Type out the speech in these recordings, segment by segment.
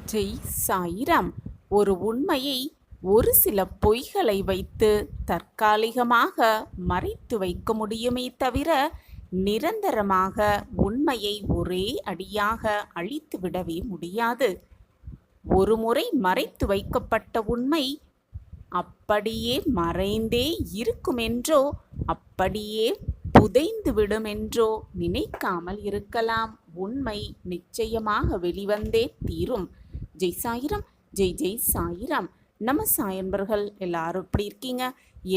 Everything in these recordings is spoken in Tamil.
ஜெய் சாயிராம். ஒரு உண்மையை ஒரு சில பொய்களை வைத்து தற்காலிகமாக மறைத்து வைக்க முடியுமே தவிர நிரந்தரமாக உண்மையை ஒரே அடியாக அழித்துவிடவே முடியாது. ஒருமுறை மறைத்து வைக்கப்பட்ட உண்மை அப்படியே மறைந்தே இருக்குமென்றோ அப்படியே புதைந்து விடுமென்றோ நினைக்காமல் இருக்கலாம். உண்மை நிச்சயமாக வெளிவந்தே தீரும். ஜெய் சாயிராம். ஜெய் ஜெய் சாயிராம். நம்ம சாயன்பர்கள் எல்லாரும் எப்படி இருக்கீங்க?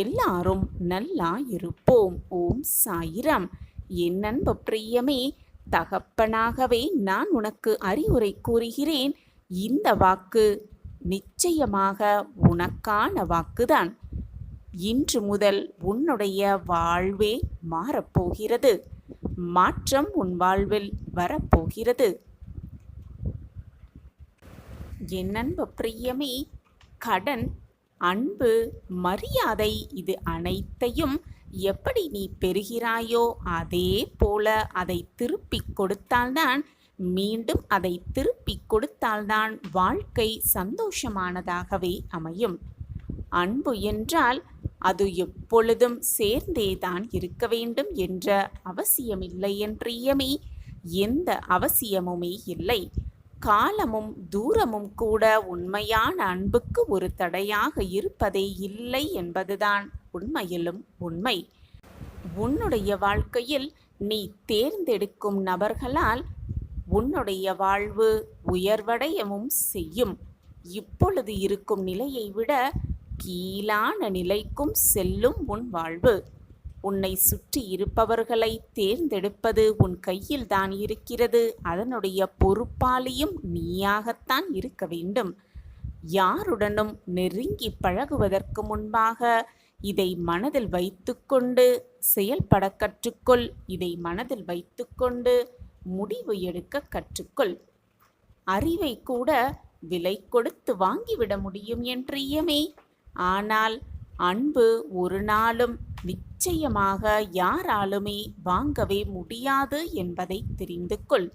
எல்லாரும் நல்லா இருப்போம். ஓம் சாயிராம். என் அன்பு பிரியமே, தகப்பனாகவே நான் உனக்கு அறிவுரை கூறுகிறேன். இந்த வாக்கு நிச்சயமாக உனக்கான வாக்குதான். இன்று முதல் உன்னுடைய வாழ்வே மாறப்போகிறது. மாற்றம் உன் வாழ்வில் வரப்போகிறது. என் அன்பு பிரியமே, கடன், அன்பு, மரியாதை இது அனைத்தையும் எப்படி நீ பெறுகிறாயோ அதே போல அதை திருப்பிக் கொடுத்தால்தான், மீண்டும் அதை திருப்பிக் கொடுத்தால்தான் வாழ்க்கை சந்தோஷமானதாகவே அமையும். அன்பு என்றால் அது எப்பொழுதும் சேர்ந்தேதான் இருக்க வேண்டும் என்ற அவசியமில்லை என் பிரியமே. எந்த அவசியமுமே இல்லை. காலமும் தூரமும் கூட உண்மையான அன்புக்கு ஒரு தடையாக இருப்பதே இல்லை என்பதுதான் உண்மையிலும் உண்மை. உன்னுடைய வாழ்க்கையில் நீ தேர்ந்தெடுக்கும் நபர்களால் உன்னுடைய வாழ்வு உயர்வடையவும் செய்யும். இப்பொழுது இருக்கும் நிலையை விட கீழான நிலைக்கும் செல்லும் உன் வாழ்வு. உன்னை சுற்றி இருப்பவர்களை தேர்ந்தெடுப்பது உன் கையில் தான் இருக்கிறது. அதனுடைய பொறுப்பாளியும் நீயாகத்தான் இருக்க வேண்டும். யாருடனும் நெருங்கி பழகுவதற்கு முன்பாக இதை மனதில் வைத்துக்கொண்டு செயல்பட கற்றுக்கொள். இதை மனதில் வைத்துக்கொண்டு முடிவு எடுக்க கற்றுக்கொள். அறிவை கூட விலை கொடுத்து வாங்கிவிட முடியும் என் பிரியமே. ஆனால் அன்பு ஒரு நாளும் நிச்சயமாக யாராலுமே வாங்கவே முடியாது என்பதை தெரிந்து கொள்.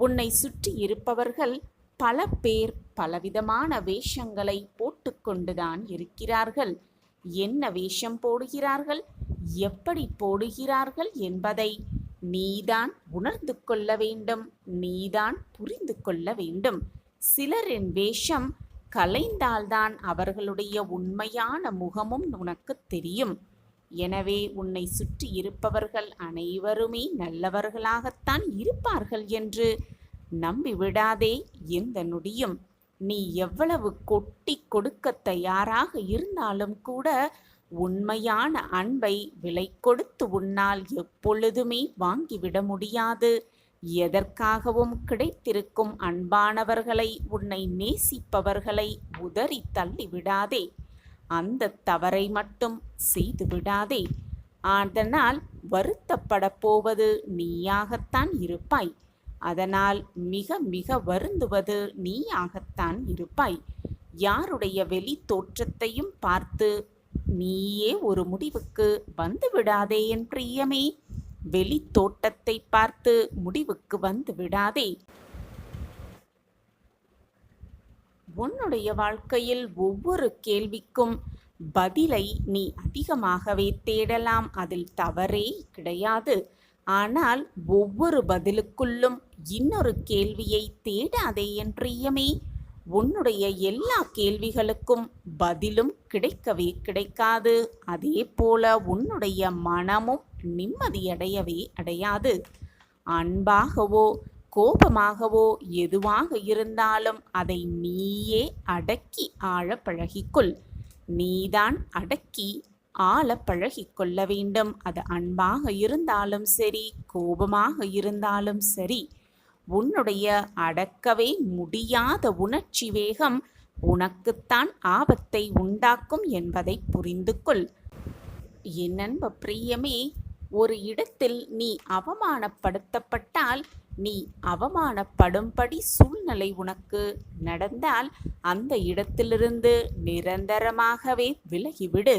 உன்னை சுற்றி இருப்பவர்கள் பல பேர் பலவிதமான வேஷங்களை போட்டுக்கொண்டுதான் இருக்கிறார்கள். என்ன வேஷம் போடுகிறார்கள், எப்படி போடுகிறார்கள் என்பதை நீதான் உணர்ந்து கொள்ள வேண்டும். நீதான் புரிந்து கொள்ள வேண்டும். சிலரின் வேஷம் கலைந்தால்தான் அவர்களுடைய உண்மையான முகமும் உனக்கு தெரியும். எனவே உன்னை சுற்றி இருப்பவர்கள் அனைவருமே நல்லவர்களாகத்தான் இருப்பார்கள் என்று நம்பிவிடாதே எந்த நொடியும். நீ எவ்வளவு கொட்டி கொடுக்க தயாராக இருந்தாலும் கூட உண்மையான அன்பை விலை கொடுத்து உன்னால் எப்பொழுதுமே வாங்கிவிட முடியாது. எதற்காகவும் கிடைத்திருக்கும் அன்பானவர்களை, உன்னை நேசிப்பவர்களை உதறி தள்ளிவிடாதே. அந்த தவறை மட்டும் செய்து விடாதே. அதனால் வருத்தப்பட போவது நீயாகத்தான் இருப்பாய். அதனால் மிக மிக வருந்துவது நீயாகத்தான் இருப்பாய். யாருடைய வெளி தோற்றத்தையும் பார்த்து நீயே ஒரு முடிவுக்கு வந்து விடாதே என் பிரியமே. வெளி தோட்டத்தை பார்த்து முடிவுக்கு வந்து விடாதே. உன்னுடைய வாழ்க்கையில் ஒவ்வொரு கேள்விக்கும் பதிலை நீ அதிகமாகவே தேடலாம். அதில் தவறே கிடையாது. ஆனால் ஒவ்வொரு பதிலுக்குள்ளும் இன்னொரு கேள்வியை தேடாதே என் பிரியமே. உன்னுடைய எல்லா கேள்விகளுக்கும் பதிலும் கிடைக்கவே கிடைக்காது. அதே போல உன்னுடைய மனமும் நிம்மதியடையவே அடையாது. அன்பாகவோ கோபமாகவோ எதுவாக இருந்தாலும் அதை நீயே அடக்கி ஆழ பழகிக்கொள். நீதான் அடக்கி ஆள பழகிக்கொள்ள வேண்டும். அது அன்பாக இருந்தாலும் சரி, கோபமாக இருந்தாலும் சரி. உன்னுடைய அடக்கவே முடியாத உணர்ச்சி வேகம் உனக்குத்தான் ஆபத்தை உண்டாக்கும் என்பதை புரிந்து கொள். என் அன்பு பிரியமே, ஒரு இடத்தில் நீ அவமானப்படுத்தப்பட்டால், நீ அவமானப்படும்படி சூழ்நிலை உனக்கு நடந்தால் அந்த இடத்திலிருந்து நிரந்தரமாகவே விலகிவிடு.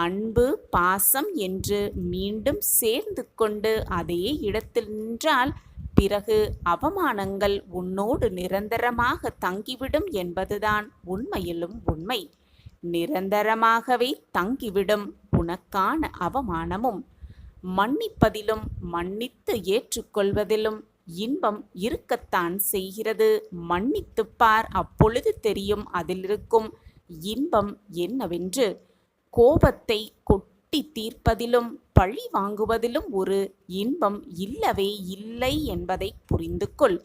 அன்பு, பாசம் என்று மீண்டும் சேர்ந்து கொண்டு அதே இடத்தில் நின்றால் பிறகு அவமானங்கள் உன்னோடு நிரந்தரமாக தங்கிவிடும் என்பதுதான் உண்மையிலும் உண்மை. நிரந்தரமாகவே தங்கிவிடும் உனக்கான அவமானமும். மன்னிப்பதிலும் மன்னித்து ஏற்றுக்கொள்வதிலும் இன்பம் இருக்கத்தான் செய்கிறது. மன்னித்துப் பார், அப்பொழுது தெரியும் அதிலிருக்கும் இன்பம் என்னவென்று. கோபத்தை கொட்டி தீர்ப்பதிலும் பழி வாங்குவதிலும் ஒரு இன்பம் இல்லவே இல்லை என்பதை புரிந்து கொள்.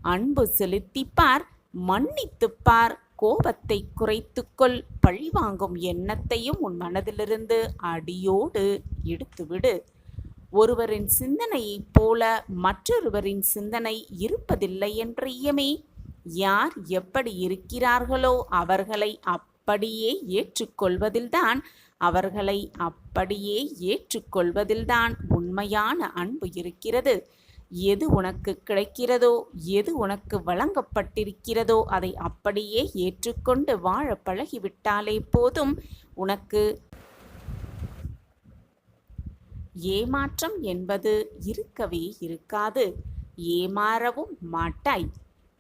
அன்பு செலுத்திப்பார், மன்னித்துப்பார், கோபத்தை குறைத்துக்கொள். பழிவாங்கும் எண்ணத்தையும் உன் மனதிலிருந்து அடியோடு எடுத்துவிடு. ஒருவரின் சிந்தனையைப் போல மற்றொருவரின் சிந்தனை இருப்பதில்லை என்ற ஐயமே. யார் எப்படி இருக்கிறார்களோ அவர்களை அப்படியே ஏற்றுக்கொள்வதில்தான் உண்மையான அன்பு இருக்கிறது. எது உனக்கு கிடைக்கிறதோ, எது உனக்கு வழங்கப்பட்டிருக்கிறதோ அதை அப்படியே ஏற்றுக்கொண்டு வாழ பழகிவிட்டாலே போதும். உனக்கு ஏமாற்றம் என்பது இருக்கவே இருக்காது. ஏமாறவும் மாட்டாய்.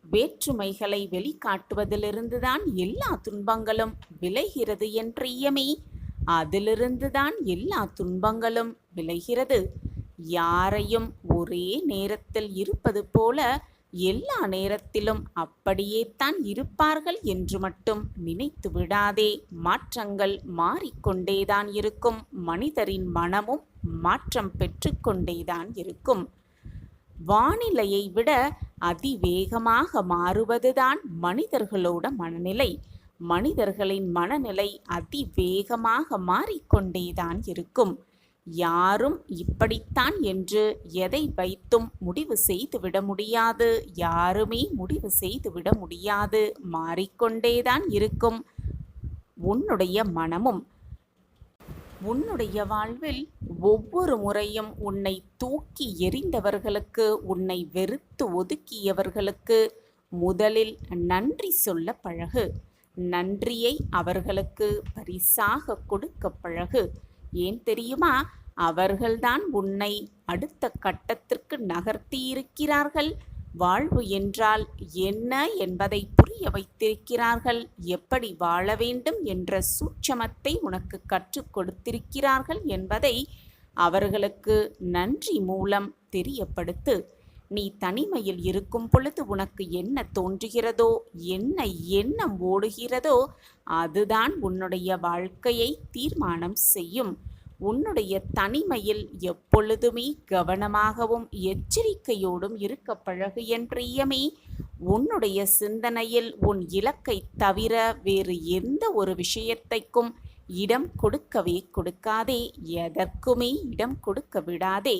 வேற்றுமைகளை வெளிக்காட்டுவதிலிருந்துதான் எல்லா துன்பங்களும் விளைகிறது என்ற ஐயமே. அதிலிருந்துதான் எல்லா துன்பங்களும் விளைகிறது. யாரையும் ஒரே நேரத்தில் இருப்பது போல எல்லா நேரத்திலும் அப்படியே தான் இருப்பார்கள் என்று மட்டும் நினைத்து விடாதே. மாற்றங்கள் மாறிக்கொண்டேதான் இருக்கும். மனிதரின் மனமும் மாற்றம் பெற்றுக்கொண்டேதான் இருக்கும். வானிலையை விட அதிவேகமாக மாறுவதுதான் மனிதர்களோட மனநிலை. மனிதர்களின் மனநிலை அதிவேகமாக மாறிக்கொண்டேதான் இருக்கும். யாரும் இப்படித்தான் என்று எதை வைத்தும் முடிவு செய்துவிட முடியாது. யாருமே முடிவு செய்துவிட முடியாது. மாறிக்கொண்டேதான் இருக்கும் உன்னுடைய மனமும். உன்னுடைய வாழ்வில் ஒவ்வொரு முறையும் உன்னை தூக்கி எறிந்தவர்களுக்கு, உன்னை வெறுத்து ஒதுக்கியவர்களுக்கு முதலில் நன்றி சொல்ல பழகு. நன்றியை அவர்களுக்கு பரிசாக கொடுக்க பழகு. ஏன் தெரியுமா? அவர்கள்தான் உன்னை அடுத்த கட்டத்திற்கு நகர்த்தியிருக்கிறார்கள். வாழ்வு என்றால் என்ன என்பதை புரிய வைத்திருக்கிறார்கள். எப்படி வாழ வேண்டும் என்ற சூட்சமத்தை உனக்கு கற்றுக் கொடுத்திருக்கிறார்கள் என்பதை அவர்களுக்கு நன்றி மூலம் தெரியப்படுத்து. நீ தனிமையில் இருக்கும் பொழுது உனக்கு என்ன தோன்றுகிறதோ, என்ன எண்ணம் ஓடுகிறதோ அதுதான் உன்னுடைய வாழ்க்கையை தீர்மானம் செய்யும். உன்னுடைய தனிமையில் எப்பொழுதுமே கவனமாகவும் எச்சரிக்கையோடும் இருக்க பழகு என்ற ஐயமே. உன்னுடைய சிந்தனையில் உன் இலக்கை தவிர வேறு எந்த ஒரு விஷயத்தைக்கும் இடம் கொடுக்கவே கொடுக்காதே. எதற்குமே இடம் கொடுக்க விடாதே.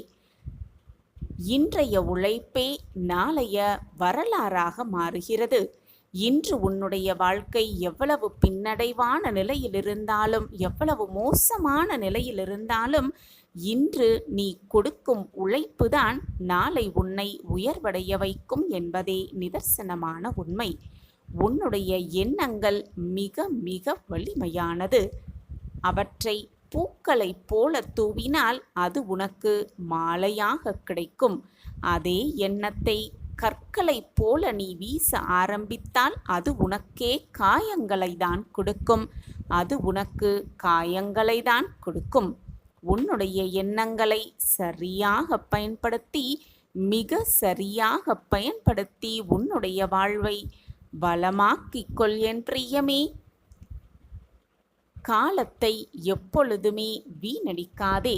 இன்றைய உழைப்பே நாளைய வரலாறாக மாறுகிறது. இன்று உன்னுடைய வாழ்க்கை எவ்வளவு பின்னடைவான நிலையில் இருந்தாலும், எவ்வளவு மோசமான நிலையில் இருந்தாலும், இன்று நீ கொடுக்கும் உழைப்புதான் நாளை உன்னை உயர்வடைய வைக்கும் என்பதே நிதர்சனமான உண்மை. உன்னுடைய எண்ணங்கள் மிக மிக வலிமையானது. அவற்றை பூக்களைப் போல தூவினால் அது உனக்கு மாலையாக கிடைக்கும். அதே எண்ணத்தை கற்களைப் போல நீ வீச ஆரம்பித்தால் அது உனக்கே காயங்களை தான் கொடுக்கும். உன்னுடைய எண்ணங்களை சரியாக பயன்படுத்தி, மிக சரியாக பயன்படுத்தி உன்னுடைய வாழ்வை வளமாக்கிக் கொள் என்ற ஐயமே. காலத்தை எப்பொழுதுமே வீணடிக்காதே.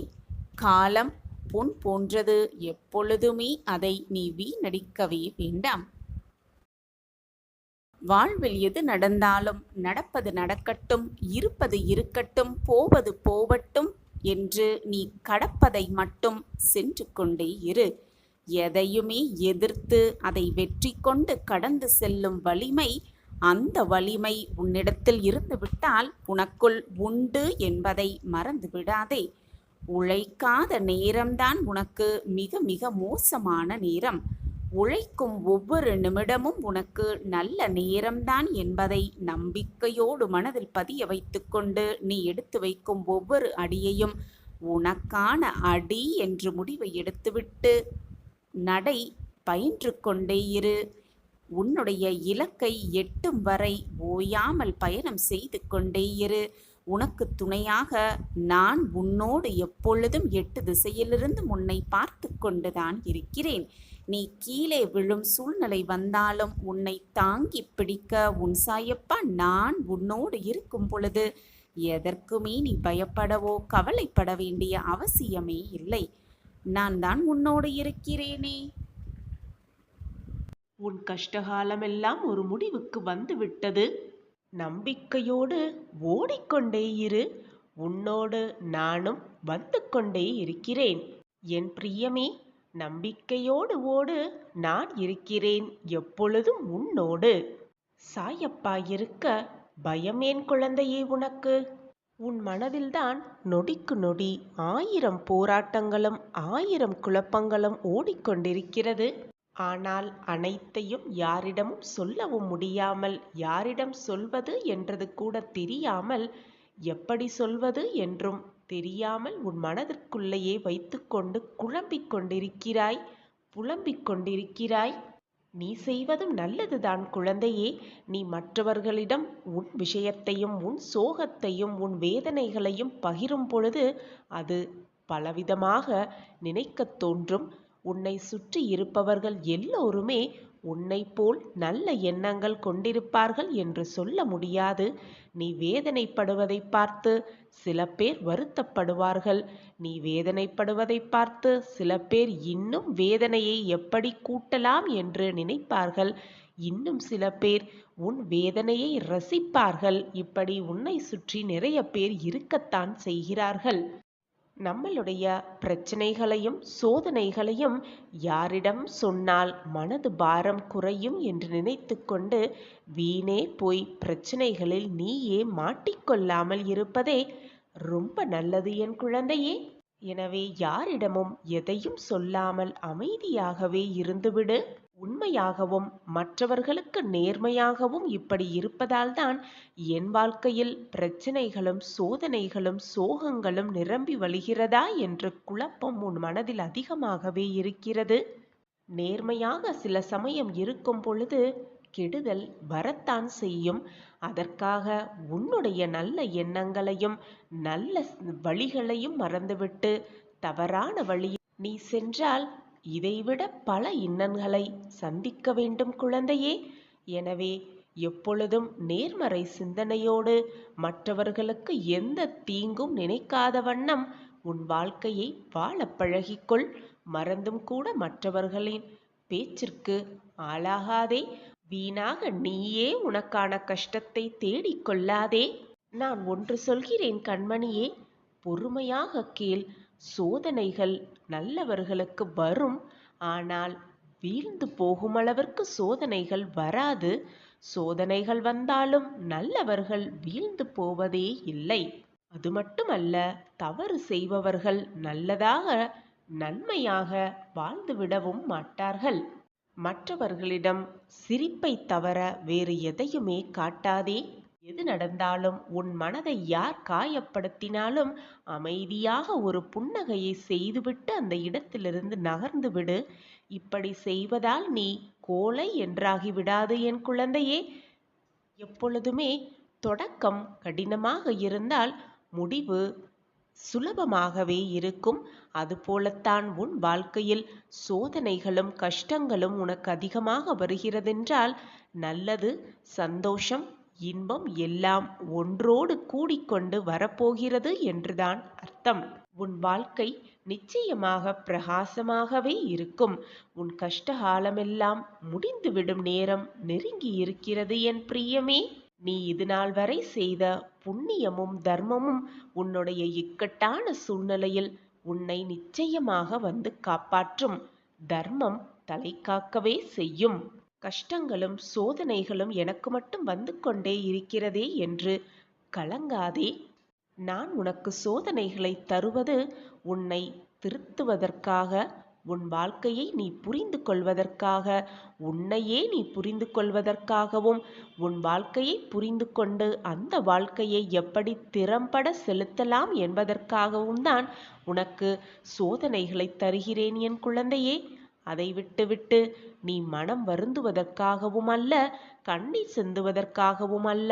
காலம் பொன் போன்றது. எப்பொழுதுமே அதை நீ வீணடிக்கவே வேண்டாம். வாழ்வில் எது நடந்தாலும் நடப்பது நடக்கட்டும், இருப்பது இருக்கட்டும், போவது போவட்டும் என்று நீ கடப்பதை மட்டும் சென்று கொண்டே இரு. எதையுமே எதிர்த்து அதை வெற்றி கொண்டு கடந்து செல்லும் வலிமை, அந்த வலிமை உன்னிடத்தில் இருந்துவிட்டால் உனக்குள் உண்டு என்பதை மறந்து விடாதே. உழைக்காத நேரம்தான் உனக்கு மிக மிக மோசமான நேரம். உழைக்கும் ஒவ்வொரு நிமிடமும் உனக்கு நல்ல நேரம்தான் என்பதை நம்பிக்கையோடு மனதில் பதிய வைத்துக்கொண்டு நீ எடுத்து வைக்கும் ஒவ்வொரு அடியையும் உனக்கான அடி என்று முடிவை எடுத்துவிட்டு நடை. பயின்று கொண்டே இரு. உன்னுடைய இலக்கை எட்டும் வரை ஓயாமல் பயணம் செய்து கொண்டே இரு. உனக்கு துணையாக நான் உன்னோடு எப்பொழுதும் 8 திசையிலிருந்து உன்னை பார்த்து கொண்டுதான் இருக்கிறேன். நீ கீழே விழும் சூழ்நிலை வந்தாலும் உன்னை தாங்கி பிடிக்க உன் சாயப்பா நான் உன்னோடு இருக்கும் பொழுது எதற்குமே நீ பயப்படவோ கவலைப்பட வேண்டிய அவசியமே இல்லை. நான் தான் உன்னோடு இருக்கிறேனே. உன் கஷ்டகாலமெல்லாம் ஒரு முடிவுக்கு வந்துவிட்டது. நம்பிக்கையோடு ஓடிக்கொண்டே இரு. உன்னோடு நானும் வந்து கொண்டே இருக்கிறேன். என் பிரியமே, நம்பிக்கையோடு ஓடு. நான் இருக்கிறேன் எப்பொழுதும் உன்னோடு. சாயப்பா இருக்க பயம் ஏன் குழந்தையே உனக்கு? உன் மனதில்தான் நொடிக்கு நொடி 1000 போராட்டங்களும் 1000 குழப்பங்களும் ஓடிக்கொண்டிருக்கிறது. ஆனால் அனைத்தையும் யாரிடமும் சொல்லவும் முடியாமல், யாரிடம் சொல்வது என்றது கூட தெரியாமல், எப்படி சொல்வது என்றும் தெரியாமல் உன் மனதிற்குள்ளேயே வைத்துக்கொண்டு குழம்பிக் கொண்டிருக்கிறாய், புலம்பிக் கொண்டிருக்கிறாய். நீ செய்வதும் நல்லதுதான் குழந்தையே. நீ மற்றவர்களிடம் உன் விஷயத்தையும் உன் சோகத்தையும் உன் வேதனைகளையும் பகிரும் பொழுது அது பலவிதமாக நினைக்கத் தோன்றும். உன்னை சுற்றி இருப்பவர்கள் எல்லோருமே உன்னை போல் நல்ல எண்ணங்கள் கொண்டிருப்பார்கள் என்று சொல்ல முடியாது. நீ வேதனைப்படுவதை பார்த்து சில பேர் வருத்தப்படுவார்கள். நீ வேதனைப்படுவதை பார்த்து சில பேர் இன்னும் வேதனையை எப்படி கூட்டலாம் என்று நினைப்பார்கள். இன்னும் சில பேர் உன் வேதனையை ரசிப்பார்கள். இப்படி உன்னை சுற்றி நிறைய பேர் இருக்கத்தான் செய்கிறார்கள். நம்மளுடைய பிரச்சனைகளையும் சோதனைகளையும் யாரிடம் சொன்னால் மனது பாரம் குறையும் என்று நினைத்து கொண்டு வீணே போய் பிரச்சனைகளில் நீயே மாட்டிக்கொள்ளாமல் இருப்பதே ரொம்ப நல்லது என் குழந்தையே. எனவே யாரிடமும் எதையும் சொல்லாமல் அமைதியாகவே இருந்துவிடு. உண்மையாகவும் மற்றவர்களுக்கு நேர்மையாகவும் இப்படி இருப்பதால்தான் என் வாழ்க்கையில் பிரச்சனைகளும் சோதனைகளும் சோகங்களும் நிரம்பி வழிகிறதா என்ற குழப்பம் உன் மனதில் அதிகமாகவே இருக்கிறது. நேர்மையாக சில சமயம் இருக்கும் பொழுது கெடுதல் வரத்தான் செய்யும். அதற்காக உன்னுடைய நல்ல எண்ணங்களையும் நல்ல வழிகளையும் மறந்துவிட்டு தவறான வழியில் நீ சென்றால் இதைவிட பல இன்னல்களை சந்திக்க வேண்டும் குழந்தையே. எனவே எப்பொழுதும் நேர்மறை சிந்தனையோடு மற்றவர்களுக்கு எந்த தீங்கும் நினைக்காத வண்ணம் உன் வாழ்க்கையை வாழ பழகிக்கொள். மறந்தும் கூட மற்றவர்களின் பேச்சிற்கு ஆளாகாதே. வீணாக நீயே உனக்கான கஷ்டத்தை தேடிக்கொள்ளாதே. நான் ஒன்று சொல்கிறேன் கண்மணியே, பொறுமையாக கேள். சோதனைகள் நல்லவர்களுக்கு வரும். ஆனால் வீழ்ந்து போகும் அளவிற்கு சோதனைகள் வராது. சோதனைகள் வந்தாலும் நல்லவர்கள் வீழ்ந்து போவதே இல்லை. அது மட்டுமல்ல, தவறு செய்பவர்கள் நல்லதாக நன்மையாக வாழ்ந்துவிடவும் மாட்டார்கள். மற்றவர்களிடம் சிரிப்பை தவிர வேறு எதையுமே காட்டாதே. எது நடந்தாலும் உன் மனதை யார் காயப்படுத்தினாலும் அமைதியாக ஒரு புன்னகையை செய்துவிட்டு அந்த இடத்திலிருந்து நகர்ந்து விடு. இப்படி செய்வதால் நீ கோழை என்றாகிவிடாது என் குழந்தையே. எப்பொழுதுமே தொடக்கம் கடினமாக இருந்தால் முடிவு சுலபமாகவே இருக்கும். அதுபோலத்தான் உன் வாழ்க்கையில் சோதனைகளும் கஷ்டங்களும் உனக்கு அதிகமாக வருகிறதென்றால் நல்லது, சந்தோஷம், இன்பம் எல்லாம் ஒன்றோடு கூடிக்கொண்டு வரப்போகிறது என்றுதான் அர்த்தம். உன் வாழ்க்கை நிச்சயமாக பிரகாசமாகவே இருக்கும். உன் கஷ்டகாலமெல்லாம் முடிந்துவிடும் நேரம் நெருங்கி இருக்கிறது என் பிரியமே. நீ இதுநாள் வரை செய்த புண்ணியமும் தர்மமும் உன்னுடைய இக்கட்டான சூழ்நிலையில் உன்னை நிச்சயமாக வந்து காப்பாற்றும். தர்மம் தலை காக்கவே செய்யும். கஷ்டங்களும் சோதனைகளும் எனக்கு மட்டும் வந்து கொண்டே இருக்கிறதே என்று கலங்காதே. நான் உனக்கு சோதனைகளை தருவது உன்னை திருத்துவதற்காக, உன் வாழ்க்கையை நீ புரிந்து கொள்வதற்காக, உன்னையே நீ புரிந்து கொள்வதற்காகவும், உன் வாழ்க்கையை புரிந்து கொண்டு அந்த வாழ்க்கையை எப்படி திறம்பட செலுத்தலாம் என்பதற்காகவும் தான் உனக்கு சோதனைகளை தருகிறேன் என் குழந்தையே. அதை விட்டுவிட்டு நீ மனம் வருந்துவதற்காகவும் அல்ல, கண்ணீர் சிந்துவதற்காகவும் அல்ல,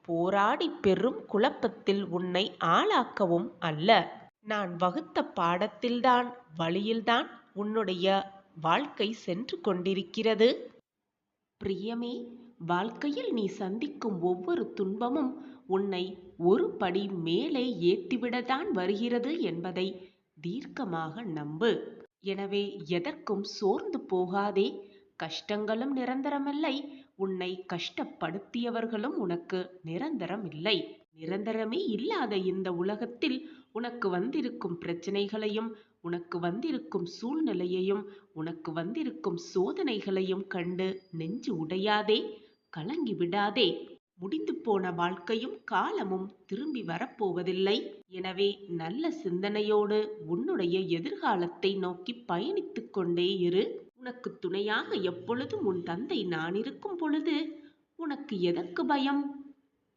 போராடி பெரும் குழப்பத்தில் உன்னை ஆளாக்கவும் அல்ல. நான் வகுத்த பாடத்தில்தான், வழியில்தான் உன்னுடைய வாழ்க்கை சென்று கொண்டிருக்கிறது. பிரியமே, வாழ்க்கையில் நீ சந்திக்கும் ஒவ்வொரு துன்பமும் உன்னை ஒரு படி மேலே ஏற்றிவிடத்தான் வருகிறது என்பதை தீர்க்கமாக நம்பு. எனவே எதற்கும் சோர்ந்து போகாதே. கஷ்டங்களும் நிரந்தரமில்லை, உன்னை கஷ்டப்படுத்தியவர்களும் உனக்கு நிரந்தரமில்லை. நிரந்தரமே இல்லாத இந்த உலகத்தில் உனக்கு வந்திருக்கும் பிரச்சனைகளையும், உனக்கு வந்திருக்கும் சூழ்நிலையையும், உனக்கு வந்திருக்கும் சோதனைகளையும் கண்டு நெஞ்சு உடையாதே, கலங்கி விடாதே. முடிந்து போன வாழ்க்கையும் காலமும் திரும்பி வரப்போவதில்லை. எனவே நல்ல சிந்தனையோடு உன்னுடைய எதிர்காலத்தை நோக்கி பயணித்துக் கொண்டே இரு. உனக்கு துணையாக எப்பொழுதும் உன் தந்தை நான் இருக்கும் பொழுது உனக்கு எதற்கு பயம்?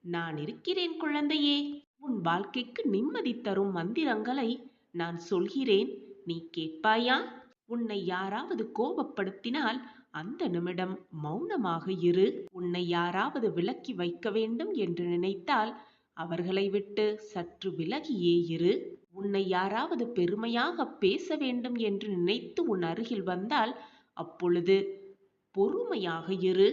நான் இருக்கிறேன் குழந்தையே. உன் வாழ்க்கைக்கு நிம்மதி தரும் மந்திரங்களை நான் சொல்கிறேன், நீ கேட்பாயா? உன்னை யாராவது கோபப்படுத்தினால் அந்த நிமிடம் மௌனமாக இரு. உன்னை யாராவது விலக்கி வைக்க வேண்டும் என்று நினைத்தால் அவர்களை விட்டு சற்று விலகியே இரு. உன்னை யாராவது பெருமையாக பேச வேண்டும் என்று நினைத்து உன் அருகில் வந்தால் அப்பொழுது பொறுமையாக இரு.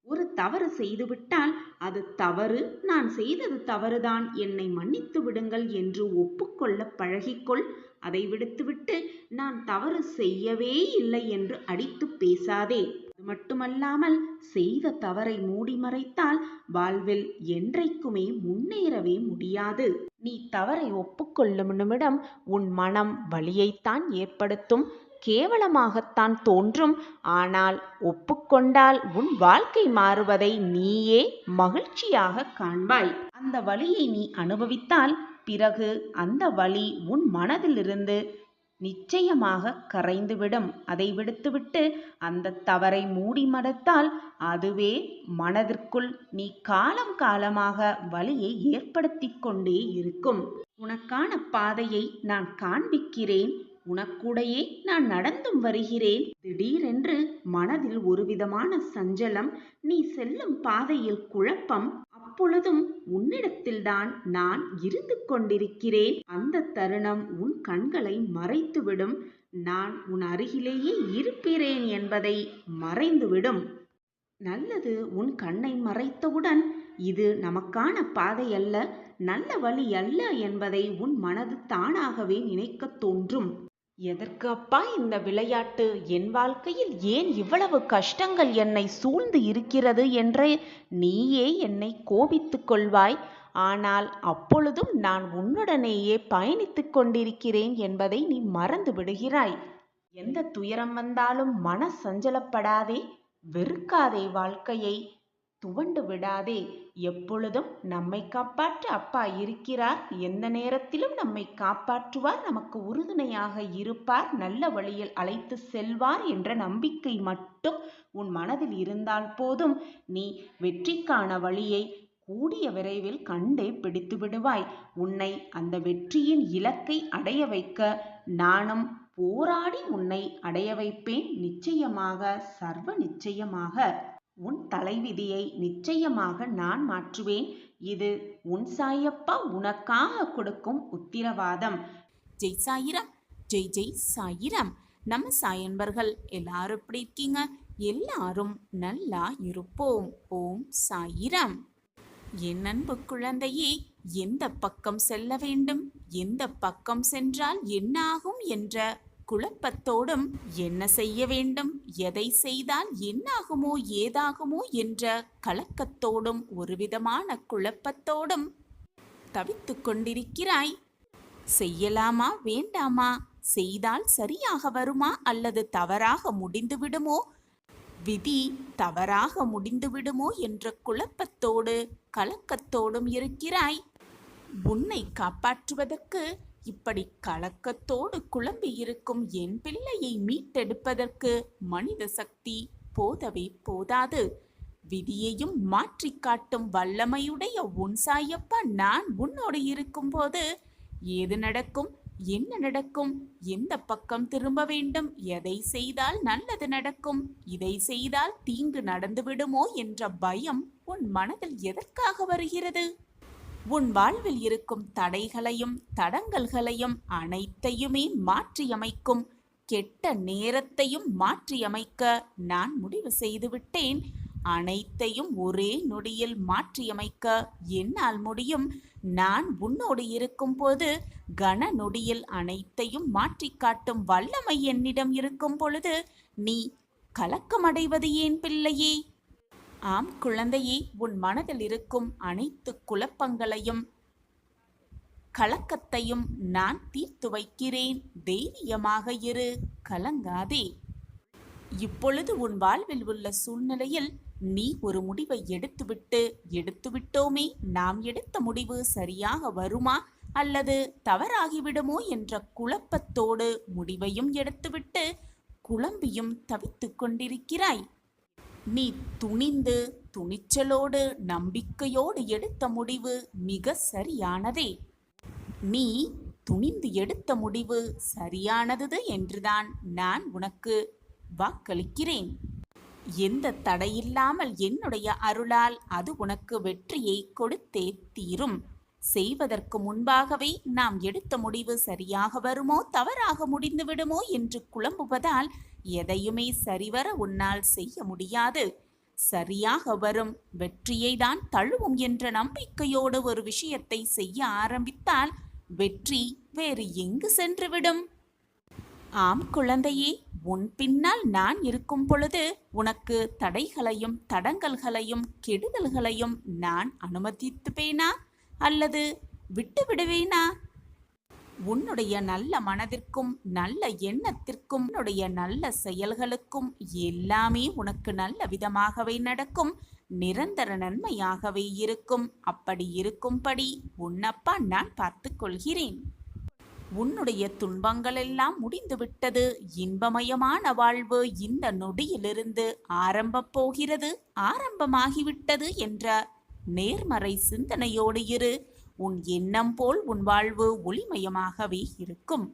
ஒரு தவறு செய்துவிட்டால் அது தவறு, நான் செய்தது தவறுதான், என்னை மன்னித்து விடுங்கள் என்று ஒப்புக்கொள்ள பழகிக்கொள். அதை விடுத்துவிட்டு நான் தவறு செய்யவே இல்லை என்று அடித்து பேசாதே. அது மட்டுமல்லாமல் செய்த தவறை மூடி மறைத்தால் வாழ்வில் என்றைக்குமே முன்னேறவே முடியாது. நீ தவறை ஒப்புக்கொள்ளும் நிமிடம் உன் மனம் வலியைத்தான் ஏற்படுத்தும், கேவலமாகத்தான் தோன்றும். ஆனால் ஒப்புக்கொண்டால் உன் வாழ்க்கை மாறுவதை நீயே மகிழ்ச்சியாக காண்பாய். அந்த வலியை நீ அனுபவித்தால் பிறகு அந்த வலி உன் மனதிலிருந்து நிச்சயமாக கரைந்துவிடும். அதை விடுத்துவிட்டு அந்த தவறை மூடி மறைத்தால் அதுவே மனதிற்குள் நீ காலம் காலமாக வலியை ஏற்படுத்தி கொண்டே இருக்கும். உனக்கான பாதையை நான் காண்பிக்கிறேன், உனக்கூடையே நான் நடந்தும் வருகிறேன். திடீரென்று மனதில் ஒரு விதமான சஞ்சலம், நீ செல்லும் பாதையில் குழப்பம். அப்பொழுதும் உன்னிடத்தில்தான் நான் இருந்து கொண்டிருக்கிறேன். அந்த தருணம் உன் கண்களை மறைத்துவிடும். நான் உன் அருகிலேயே இருப்பேன் என்பதை மறைந்துவிடும். நல்லது உன் கண்ணை மறைத்தவுடன் இது நமக்கான பாதை அல்ல, நல்ல வழி அல்ல என்பதை உன் மனது தானாகவே நினைக்க தோன்றும். எதற்கு அப்பா இந்த விளையாட்டு? என் வாழ்க்கையில் ஏன் இவ்வளவு கஷ்டங்கள் என்னை சூழ்ந்து இருக்கிறது என்று நீயே என்னை கோபித்துக் கொள்வாய். ஆனால் அப்பொழுதும் நான் உன்னுடனேயே பயணித்துக் கொண்டிருக்கிறேன் என்பதை நீ மறந்து விடுகிறாய். எந்த துயரம் வந்தாலும் மன சஞ்சலப்படாதே, வெறுக்காதே, வாழ்க்கையை துவண்டு விடாதே. எப்பொழுதும் நம்மை காப்பாற்ற அப்பா இருக்கிறார். எந்த நேரத்திலும் நம்மை காப்பாற்றுவார், நமக்கு உறுதுணையாக இருப்பார், நல்ல வழியில் அழைத்து செல்வார் என்ற நம்பிக்கை மட்டும் உன் மனதில் இருந்தால் போதும். நீ வெற்றிக்கான வழியை கூடிய விரைவில் கண்டே பிடித்து விடுவாய். உன்னை அந்த வெற்றியின் இலக்கை அடைய வைக்க நானும் போராடி உன்னை அடைய வைப்பேன். நிச்சயமாக, சர்வ நிச்சயமாக. உன் தலைவிதியை நிச்சயமாக நான் மாற்றுவேன். இது உன் சாயப்பா உனக்காக கொடுக்கும் உத்திரவாதம். ஜெய் சாயிரம், ஜெய் ஜெய் சாயிரம். நம்ம சாயன்பர்கள் எல்லாரும் எப்படி இருக்கீங்க? எல்லாரும் நல்லா இருப்போம். ஓம் சாயிரம். என் அன்பு குழந்தையே, எந்த பக்கம் செல்ல வேண்டும், எந்த பக்கம் சென்றால் என்னாகும் என்ற குழப்பத்தோடும், என்ன செய்ய வேண்டும், எதை செய்தால் என்னாகுமோ ஏதாகுமோ என்ற கலக்கத்தோடும், ஒருவிதமான குழப்பத்தோடும் தவித்து கொண்டிருக்கிறாய். செய்யலாமா வேண்டாமா, செய்தால் சரியாக வருமா அல்லது தவறாக முடிந்து விடுமோ, விதி தவறாக முடிந்து விடுமோ என்ற குழப்பத்தோடு கலக்கத்தோடும் இருக்கிறாய். உன்னை காப்பாற்றுவதற்கு இப்படி கலக்கத்தோடு குழம்பி இருக்கும் என் பிள்ளையை மீட்டெடுப்பதற்கு மனித சக்தி போதவே போதாது. விதியையும் மாற்றி காட்டும் வல்லமையுடைய உன் சாயப்பா நான் உன்னோடு இருக்கும்போது ஏது நடக்கும், என்ன நடக்கும்? எந்த பக்கம் திரும்ப வேண்டும்? எதை செய்தால் நல்லது நடக்கும்? இதை செய்தால் தீங்கு நடந்துவிடுமோ என்ற பயம் உன் மனதில் எதற்காக வருகிறது? உன் வாழ்வில் இருக்கும் தடைகளையும் தடங்கல்களையும் அனைத்தையுமே மாற்றியமைக்கும் கெட்ட நேரத்தையும் மாற்றியமைக்க நான் முடிவு செய்துவிட்டேன். அனைத்தையும் ஒரே நொடியில் மாற்றியமைக்க என்னால் முடியும். நான் உன்னோடு இருக்கும்போது கன நொடியில் அனைத்தையும் மாற்றி காட்டும் வல்லமை என்னிடம் இருக்கும் பொழுது நீ கலக்கமடைவது ஏன் பிள்ளையே? ஆம் குழந்தையே, உன் மனதில் இருக்கும் அனைத்து குழப்பங்களையும் கலக்கத்தையும் நான் தீர்த்து வைக்கிறேன். தைரியமாக இரு, கலங்காதே. இப்பொழுது உன் வாழ்வில் உள்ள சூழ்நிலையில் நீ ஒரு முடிவை எடுத்துவிட்டோமே, நாம் எடுத்த முடிவு சரியாக வருமா அல்லது தவறாகிவிடுமோ என்ற குழப்பத்தோடு முடிவையும் எடுத்துவிட்டு குழம்பியும் தவித்துக் கொண்டிருக்கிறாய். நீ துணிச்சலோடு நம்பிக்கையோடு எடுத்த முடிவு மிக சரியானதே. நீ துணிந்து எடுத்த முடிவு சரியானது என்றுதான் நான் உனக்கு வாக்களிக்கிறேன். எந்த தடையில்லாமல் என்னுடைய அருளால் அது உனக்கு வெற்றியை கொடுத்தே தீரும். செய்வதற்கு முன்பாகவே நாம் எடுத்த முடிவு சரியாக வருமோ தவறாக முடிந்துவிடுமோ என்று குழம்புவதால் எதையுமே சரிவர உன்னால் செய்ய முடியாது. சரியாக வரும் வெற்றியை தான் தழுவும் என்ற நம்பிக்கையோடு ஒரு விஷயத்தை செய்ய ஆரம்பித்தால் வெற்றி வேறு எங்கு சென்றுவிடும்? ஆம் குழந்தையே, உன் பின்னால் நான் இருக்கும் பொழுது உனக்கு தடைகளையும் தடங்கல்களையும் கெடுதல்களையும் நான் அனுமதித்துப்பேனா அல்லது விட்டு விடுவேனா? உன்னுடைய நல்ல மனதிற்கும் நல்ல எண்ணத்திற்கும் உன்னுடைய நல்ல செயல்களுக்கும் எல்லாமே உனக்கு நல்ல விதமாகவே நடக்கும். நிரந்தர நன்மையாகவே இருக்கும். அப்படி இருக்கும்படி உன்னப்பா நான் பார்த்து கொள்கிறேன். உன்னுடைய துன்பங்களெல்லாம் முடிந்துவிட்டது. இன்பமயமான வாழ்வு இந்த நொடியிலிருந்து ஆரம்பப் போகிறது, ஆரம்பமாகிவிட்டது என்ற நேர்மறை சிந்தனையோடு இரு. உன் எண்ணம் போல் உன் வாழ்வு ஒளிமயமாகவே இருக்கும்.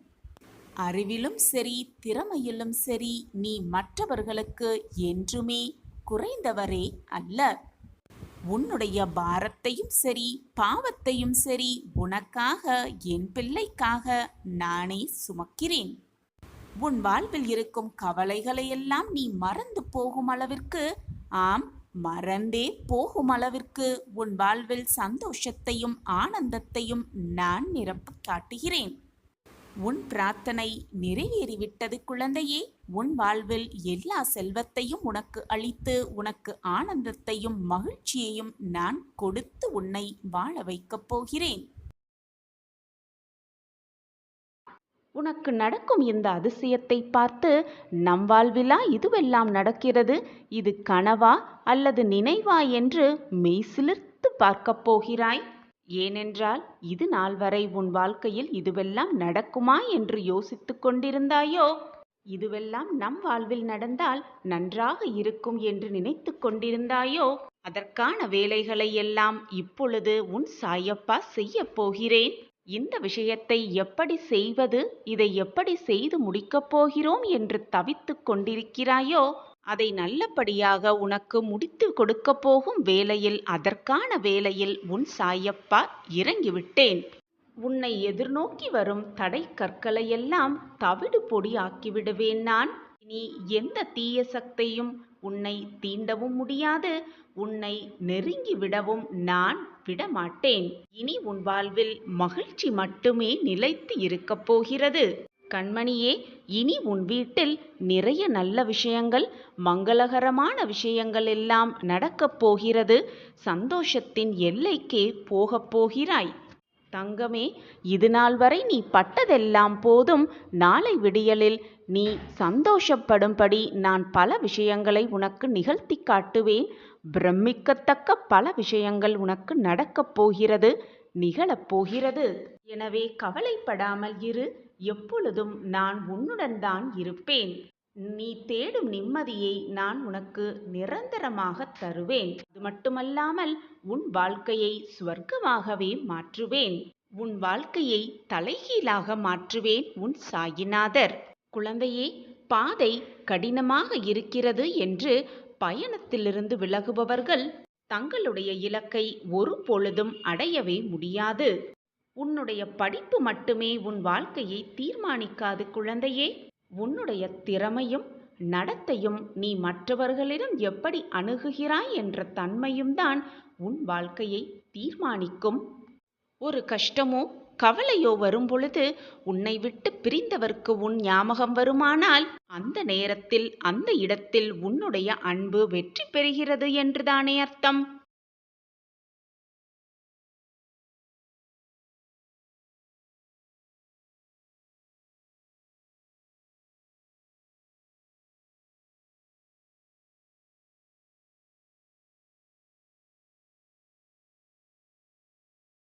அறிவிலும் சரி, திறமையிலும் சரி, நீ மற்றவர்களுக்கு என்றுமே குறைந்தவரே அல்ல. உன்னுடைய பாரத்தையும் சரி, பாவத்தையும் சரி, உனக்காக, என் பிள்ளைக்காக நானே சுமக்கிறேன். உன் வாழ்வில் இருக்கும் கவலைகளையெல்லாம் நீ மறந்து போகும் அளவிற்கு, ஆம், மறந்தே போகும் அளவிற்கு உன் வாழ்வில் சந்தோஷத்தையும் ஆனந்தத்தையும் நான் நிரப்ப காட்டுகிறேன். உன் பிரார்த்தனை நிறைவேறிவிட்டது குழந்தையே. உன் வாழ்வில் எல்லா செல்வத்தையும் உனக்கு அளித்து உனக்கு ஆனந்தத்தையும் மகிழ்ச்சியையும் நான் கொடுத்து உன்னை வாழ வைக்கப் போகிறேன். உனக்கு நடக்கும் இந்த அதிசயத்தை பார்த்து நம் வாழ்விலா இதுவெல்லாம் நடக்கிறது, இது கனவா அல்லது நினைவா என்று மெய்சிலிர்த்து பார்க்கப் போகிறாய். ஏனென்றால் இது நாள் வரை உன் வாழ்க்கையில் இதுவெல்லாம் நடக்குமா என்று யோசித்து கொண்டிருந்தாயோ? இதுவெல்லாம் நம் வாழ்வில் நடந்தால் நன்றாக இருக்கும் என்று நினைத்து கொண்டிருந்தாயோ? அதற்கான வேலைகளை எல்லாம் இப்பொழுது உன் சாயப்பா செய்ய போகிறேன். இந்த விஷயத்தை எப்படி செய்வது, இதை எப்படி செய்து முடிக்கப் போகிறோம் என்று தவித்துக் கொண்டிருக்கிறாயோ, அதை நல்லபடியாக உனக்கு முடித்து கொடுக்க போகும் வேளையில், அதற்கான வேளையில் உன் சாயப்பா இறங்கிவிட்டேன். உன்னை எதிர்நோக்கி வரும் தடை கற்களையெல்லாம் தவிடு பொடி ஆக்கிவிடுவேன் நான். இனி எந்த தீய சக்தியும் உன்னை தீண்டவும் முடியாது, உன்னை நெருங்கி விடவும் நான் விடமாட்டேன். இனி உன் வாழ்வில் மகிழ்ச்சி மட்டுமே நிலைத்து இருக்கப் போகிறது. கண்மணியே, இனி உன் வீட்டில் நிறைய நல்ல விஷயங்கள், மங்களகரமான விஷயங்கள் எல்லாம் நடக்கப் போகிறது. சந்தோஷத்தின் எல்லைக்கே போகப் போகிறாய். தங்கமே, இது நாள் வரை நீ பட்டதெல்லாம் போதும். நாளை விடியலில் நீ சந்தோஷப்படும்படி நான் பல விஷயங்களை உனக்கு நிகழ்த்தி காட்டுவேன். பிரமிக்கத்தக்க பல விஷயங்கள் உனக்கு நடக்கப் போகிறது, நிகழப் போகிறது. எனவே கவலைப்படாமல் இரு. எப்பொழுதும் நான் உன்னுடன் தான் இருப்பேன். நீ தேடும் நிம்மதியை நான் உனக்கு நிரந்தரமாக தருவேன். அது மட்டுமல்லாமல் உன் வாழ்க்கையை சுவர்க்கமாகவே மாற்றுவேன். உன் வாழ்க்கையை தலைகீழாக மாற்றுவேன் உன் சாயிநாதர். குழந்தையே, பாதை கடினமாக இருக்கிறது என்று பயணத்திலிருந்து விலகுபவர்கள் தங்களுடைய இலக்கை ஒரு பொழுதும் அடையவே முடியாது. உன்னுடைய படிப்பு மட்டுமே உன் வாழ்க்கையை தீர்மானிக்காது குழந்தையே. உன்னுடைய திறமையும் நடத்தையும் நீ மற்றவர்களிடம் எப்படி அணுகுகிறாய் என்ற தன்மையும் தான் உன் வாழ்க்கையை தீர்மானிக்கும். ஒரு கஷ்டமோ கவலையோ வரும் பொழுது உன்னை விட்டு பிரிந்தவர்க்கு உன் ஞாபகம் வருமானால் அந்த நேரத்தில் அந்த இடத்தில் உன்னுடைய அன்பு வெற்றி பெறுகிறது என்றுதானே அர்த்தம்.